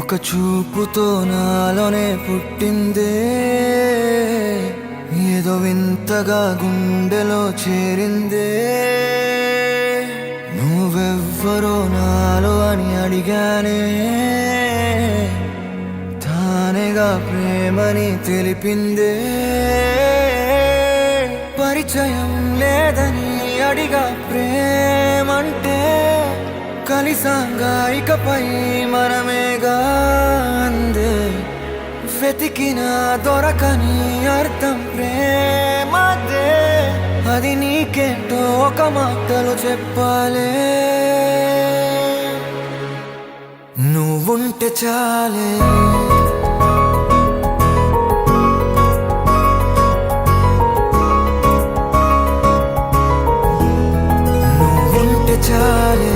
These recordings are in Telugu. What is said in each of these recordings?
ఒక చూపుతో నాలోనే పుట్టిందే, ఏదో వింతగా గుండెలో చేరిందే. నువ్వెవ్వరో నాలో అని అడిగానే, తానేగా ప్రేమని తెలిపిందే. పరిచయం లేదని అడిగా ప్రేమంటే, కలిసాంగా ఇకపై మనమేగా అందే. వెతికిన దొరకని అర్థం ప్రేమదే, అది నీకేంటో ఒక మాటలో చెప్పాలే. నువ్వుంటే చాలే, నువ్వుంటే చాలే,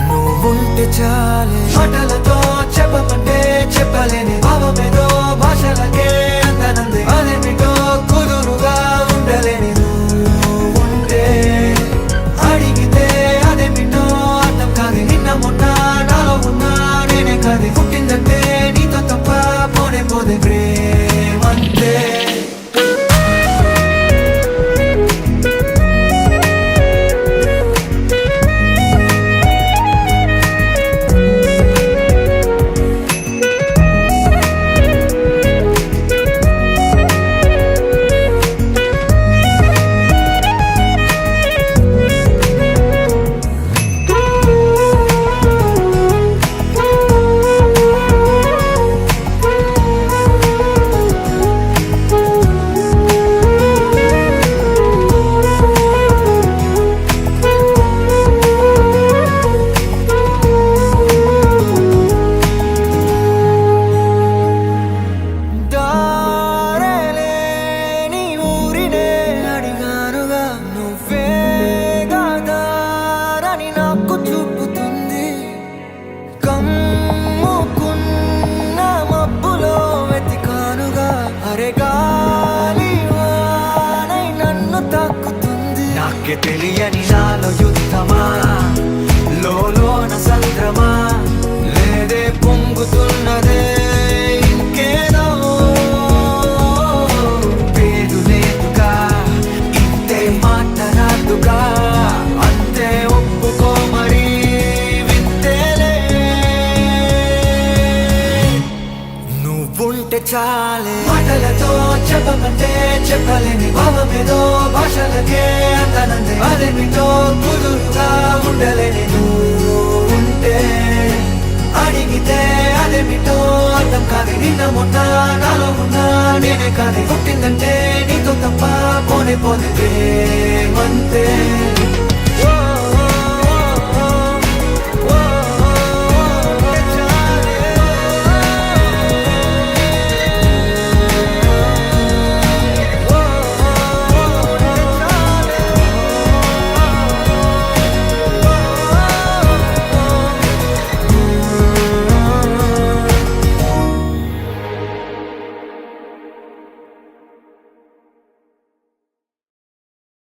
నువ్వుంటే చాలే. మాటలతో చెప్పమంటే చెప్పలేని భావమేదో భాషలకే అందనంది. అదేమిటో కుదురుగా ఉండలేని నువ్వుంటే, అడిగితే అదేమిటో అర్థం కాదు. నిన్న మొన్న నాలో ఉన్నా నేనే కాదు. పుట్టిందంటే నీతో తప్ప పోనే పోదే ప్రేమంతే. నాకే తెలియని నాలో యుద్ధమా, లోన సంద్రమా, లేదే పొంగుతున్నదే ఇంకేదో. పేరు లేదుగా, ఇంతే మాట రాదుగా, అంతే ఒప్పుకో మరి వింతేలే. నువ్వుంటే చాలే, మాటలతో చెప్పమంటే చెప్పలేని భావమేదో భాషలకే అందనంది. అదేమిటో కుదురుగా ఉండలేని నువ్వుంటే, అడిగితే అదేమిటో అర్థం కాదు. నిన్న మొన్న నాలో ఉన్నా నేనే కాదు. పుట్టిందంటే నీతో తప్ప పోనే పోదే ప్రేమంతే.